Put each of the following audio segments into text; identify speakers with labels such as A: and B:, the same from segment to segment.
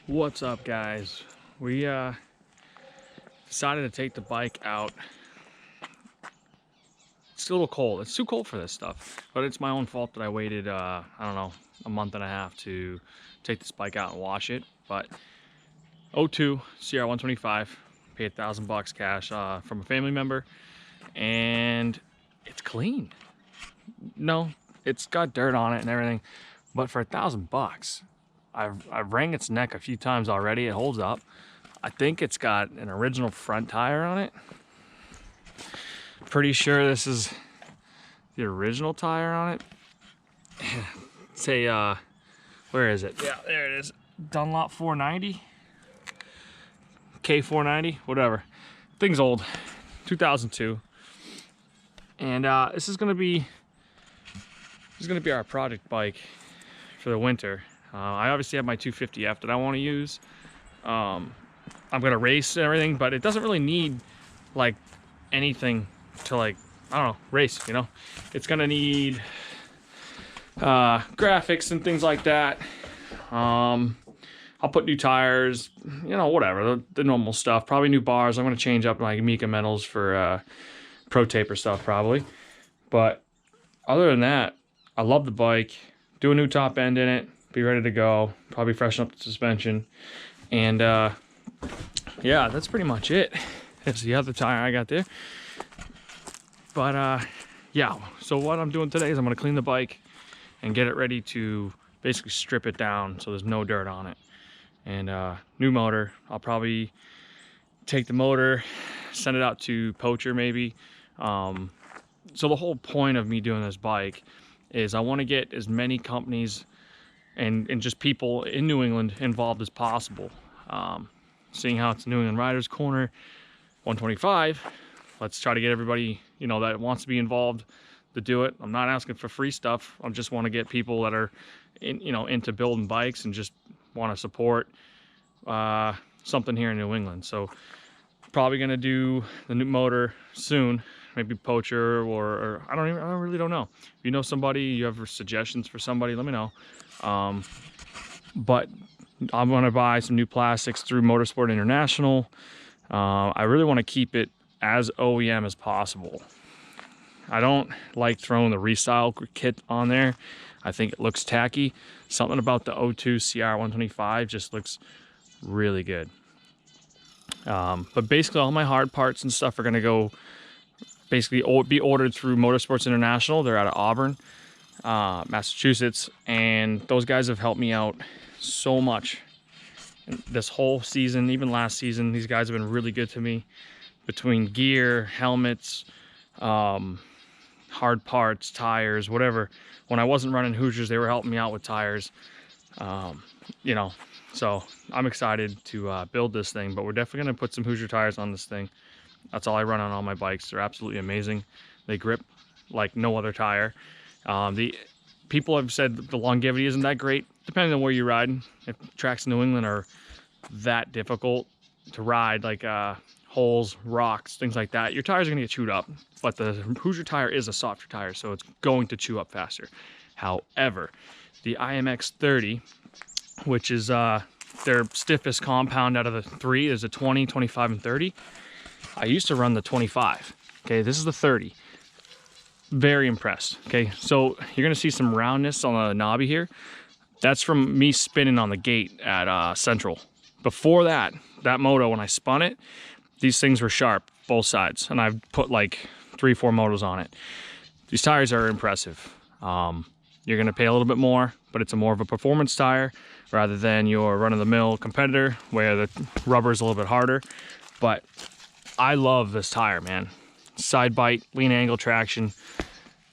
A: What's up, guys? We decided to take the bike out. It's a little cold. It's too cold for this stuff, but it's my own fault that I waited I don't know, a month and a half to take this bike out and wash it. But O2 CR125, paid $1,000 cash from a family member, and it's clean. No, it's got dirt on it and everything, but for $1,000, I've wrung its neck a few times already. It holds up. I think it's got an original front tire on it. Pretty sure this is the original tire on it. It's a, where is it? Yeah, there it is. Dunlop 490. K490, whatever. Thing's old, 2002. And this is gonna be our project bike for the winter. I obviously have my 250F that I want to use. I'm gonna race and everything, but it doesn't really need like anything to, like, I don't know, race, you know. It's gonna need graphics and things like that. I'll put new tires, you know, whatever, the normal stuff. Probably new bars. I'm gonna change up my Mica metals for Pro Taper stuff probably. But other than that, I love the bike. Do a new top end in it, be ready to go, probably freshen up the suspension. And yeah, that's pretty much it. That's the other tire I got there. But yeah, so what I'm doing today is I'm gonna clean the bike and get it ready to basically strip it down so there's no dirt on it. And new motor. I'll probably take the motor, send it out to Poacher maybe. So the whole point of me doing this bike is I want to get as many companies and just people in New England involved as possible. Seeing how it's New England Riders Corner 125, let's try to get everybody, you know, that wants to be involved to do it. I'm not asking for free stuff. I just want to get people that are into building bikes and just want to support something here in New England. So probably gonna do the new motor soon, maybe Poacher or I really don't know. If you know somebody, you have suggestions for somebody, let me know. But I'm gonna buy some new plastics through Motorsport International. I really want to keep it as OEM as possible. I don't like throwing the Restyle kit on there. I think it looks tacky. Something about the O2 CR125 just looks really good. But basically all my hard parts and stuff are gonna go basically be ordered through Motorsports International. They're out of Auburn, Massachusetts, and those guys have helped me out so much this whole season, even last season. These guys have been really good to me between gear, helmets, hard parts, tires, whatever. When I wasn't running Hoosiers, they were helping me out with tires. You know, so I'm excited to build this thing, but we're definitely gonna put some Hoosier tires on this thing. That's all I run on all my bikes. They're absolutely amazing. They grip like no other tire. The people have said the longevity isn't that great, depending on where you ride. If tracks in New England are that difficult to ride, like holes, rocks, things like that, your tires are gonna get chewed up. But the Hoosier tire is a softer tire, so it's going to chew up faster. However, the IMX 30, which is their stiffest compound out of the three, is a 20, 25, and 30. I used to run the 25. Okay, this is the 30. Very impressed. Okay, so you're gonna see some roundness on the knobby here. That's from me spinning on the gate at Central. Before that moto, when I spun it, these things were sharp, both sides, and I've put like 3-4 motos on it. These tires are impressive. You're gonna pay a little bit more, but it's more of a performance tire rather than your run-of-the-mill competitor where the rubber is a little bit harder. But I love this tire, man. Side bite, lean angle traction.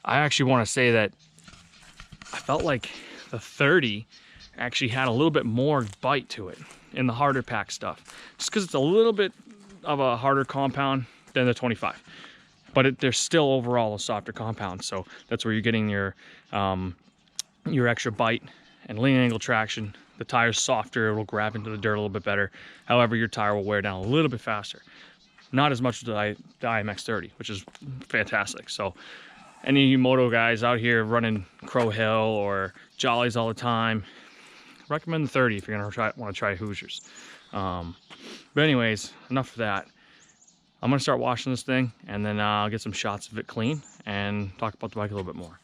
A: I actually want to say that I felt like the 30 actually had a little bit more bite to it in the harder pack stuff, just because it's a little bit of a harder compound than the 25, but they're still overall a softer compound. So that's where you're getting your extra bite and lean angle traction. The tire's softer, it will grab into the dirt a little bit better. However, your tire will wear down a little bit faster. Not as much as the IMX 30, which is fantastic. So any of you moto guys out here running Crow Hill or Jollies all the time, recommend the 30 if you're gonna want to try Hoosiers. But anyways, enough of that. I'm gonna start washing this thing, and then I'll get some shots of it clean and talk about the bike a little bit more.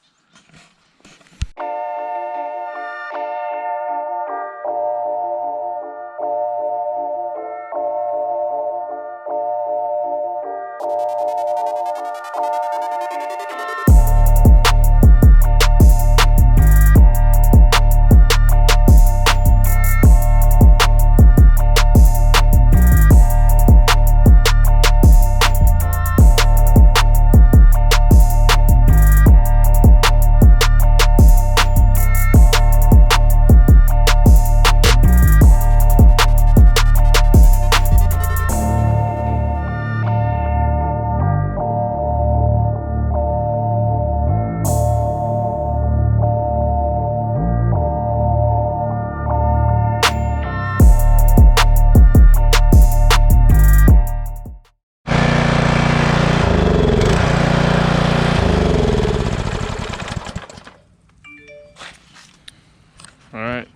A: All right,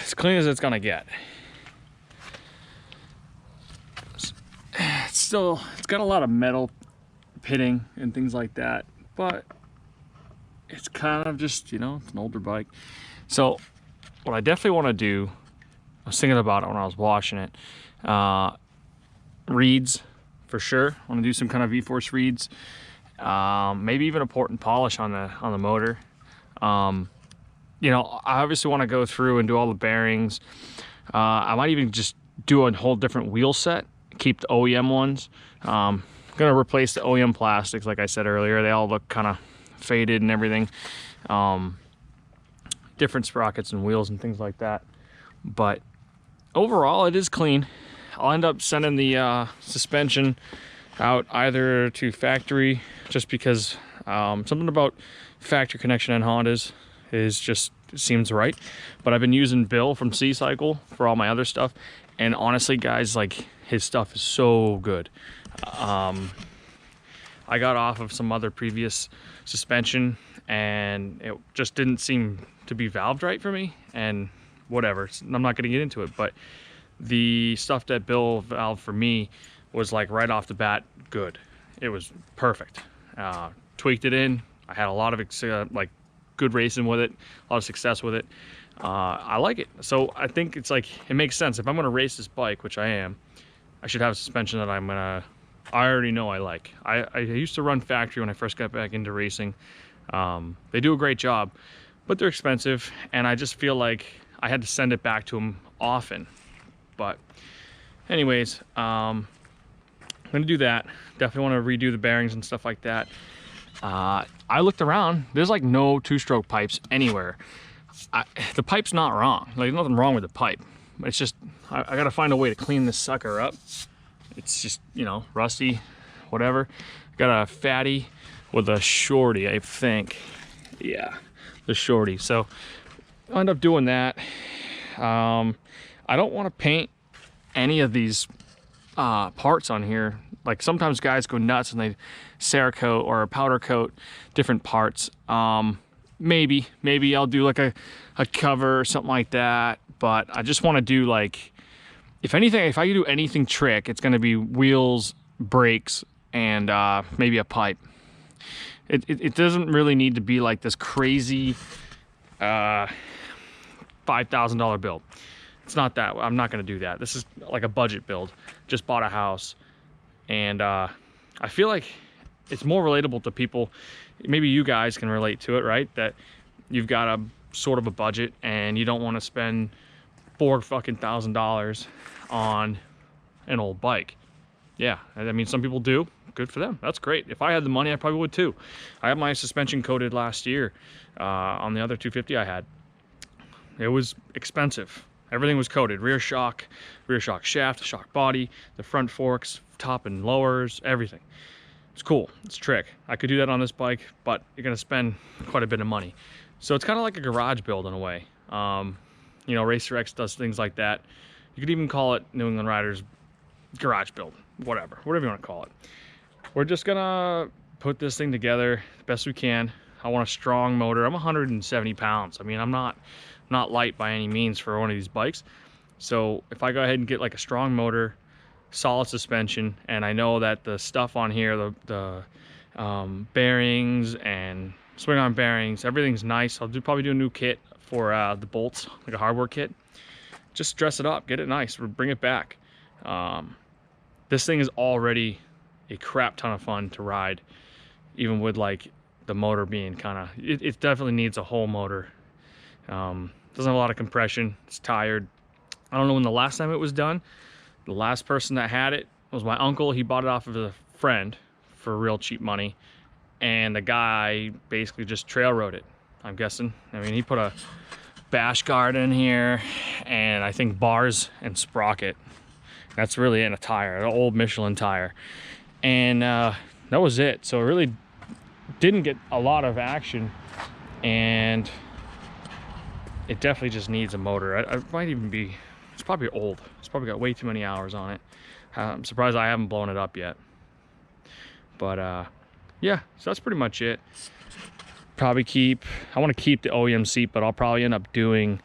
A: as clean as it's gonna get. It's got a lot of metal pitting and things like that, but it's kind of just, you know, it's an older bike. So what I definitely want to do, I was thinking about it when I was washing it, reeds for sure. I want to do some kind of V-Force reeds, maybe even a port and polish on the motor. You know, I obviously want to go through and do all the bearings. I might even just do a whole different wheel set, keep the OEM ones. I'm gonna replace the OEM plastics, like I said earlier. They all look kind of faded and everything. Different sprockets and wheels and things like that. But overall, it is clean. I'll end up sending the suspension out either to factory, just because something about factory connection on Hondas seems right. But I've been using Bill from C-Cycle for all my other stuff, and honestly guys, like, his stuff is so good. I got off of some other previous suspension and it just didn't seem to be valved right for me, and whatever, I'm not going to get into it, but the stuff that Bill valved for me was like right off the bat good. It was perfect. Tweaked it in. I had a lot of like good racing with it, a lot of success with it. I like it. So I think it's like, it makes sense. If I'm going to race this bike, which I am, I should have a suspension that I already know I like. I used to run factory when I first got back into racing. They do a great job, but they're expensive, and I just feel like I had to send it back to them often. But anyways, I'm gonna do that. Definitely want to redo the bearings and stuff like that. I looked around, there's like no two-stroke pipes anywhere. The pipe's not wrong, like there's nothing wrong with the pipe. It's just, I gotta find a way to clean this sucker up. It's just, you know, rusty, whatever. Got a fatty with a shorty, I think. Yeah, the shorty. So I'll end up doing that. I don't want to paint any of these parts on here. Like, sometimes guys go nuts and they Cerakote or powder coat different parts. Maybe I'll do like a cover or something like that. But I just want to do, like, if anything, if I do anything trick, it's going to be wheels, brakes, and maybe a pipe. It doesn't really need to be like this crazy $5,000 build. It's not that. I'm not going to do that. This is like a budget build. Just bought a house, and I feel like it's more relatable to people. Maybe you guys can relate to it, right? That you've got a sort of a budget and you don't want to spend $4,000 on an old bike. Yeah, I mean, some people do. Good for them. That's great. If I had the money, I probably would too. I had my suspension coated last year on the other 250 I had. It was expensive. Everything was coated. Rear shock shaft, shock body, the front forks, top and lowers, everything. It's cool. It's a trick. I could do that on this bike, but you're going to spend quite a bit of money. So it's kind of like a garage build in a way. You know, Racer X does things like that. You could even call it New England Riders garage build, whatever you want to call it. We're just gonna put this thing together the best we can. I want a strong motor. I'm 170 pounds. I mean, I'm not light by any means for one of these bikes. So if I go ahead and get like a strong motor, solid suspension, and I know that the stuff on here, the bearings and swing arm bearings, everything's nice. I'll probably do a new kit for the bolts, like a hardware kit. Just dress it up, get it nice, bring it back. This thing is already a crap ton of fun to ride, even with like the motor being kind of, it definitely needs a whole motor. Doesn't have a lot of compression, it's tired. I don't know when the last time it was done. The last person that had it was my uncle. He bought it off of a friend for real cheap money, and the guy basically just trail rode it, I'm guessing. I mean, he put a bash guard in here and I think bars and sprocket. That's really in a tire, an old Michelin tire, and that was it. So it really didn't get a lot of action, and it definitely just needs a motor. I might even be, it's probably old. It's probably got way too many hours on it. I'm surprised I haven't blown it up yet. But yeah, so that's pretty much it. Probably I want to keep the OEM seat, but I'll probably end up doing,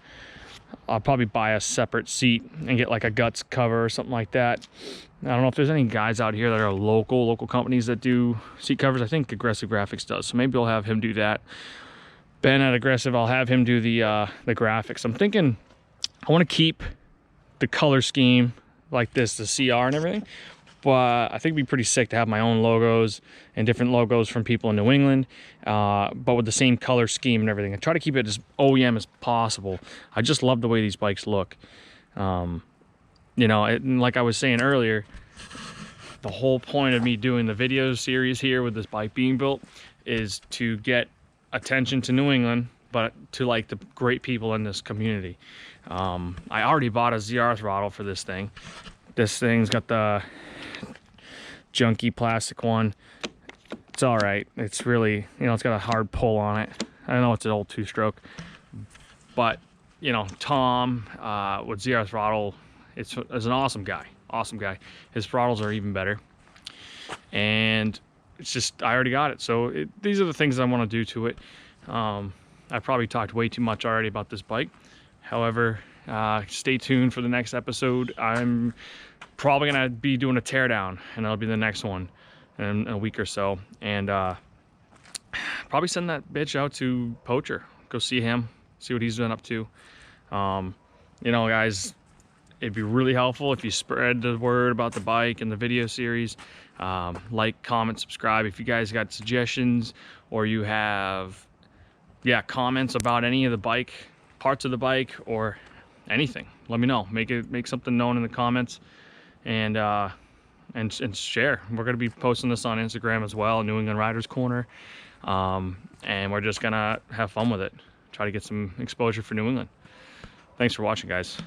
A: I'll probably buy a separate seat and get like a guts cover or something like that. I don't know if there's any guys out here that are local companies that do seat covers. I think Aggressive Graphics does, so maybe I'll have him do that. Ben at Aggressive, I'll have him do the graphics. I'm thinking I want to keep the color scheme like this, the CR and everything, but I think it'd be pretty sick to have my own logos and different logos from people in New England, but with the same color scheme and everything. I try to keep it as OEM as possible. I just love the way these bikes look. You know, and like I was saying earlier, the whole point of me doing the video series here with this bike being built is to get attention to New England, but to like the great people in this community. I already bought a ZR throttle for this thing. This thing's got the junky plastic one. It's all right. It's really, you know, it's got a hard pull on it. I know it's an old 2-stroke, but you know, Tom with ZR throttle, is an awesome guy. His throttles are even better, and it's just, I already got it. So these are the things I want to do to it. I probably talked way too much already about this bike. However, stay tuned for the next episode. I'm probably gonna be doing a teardown, and that'll be the next one in a week or so. And probably send that bitch out to Poacher. Go see him, see what he's been up to. You know, guys, it'd be really helpful if you spread the word about the bike and the video series. Like, comment, subscribe. If you guys got suggestions or you have comments about any of the bike, parts of the bike, or anything, let me know. Make something known in the comments, and share. We're gonna be posting this on Instagram as well, New England Riders Corner, and we're just gonna have fun with it, try to get some exposure for New England. Thanks for watching, guys.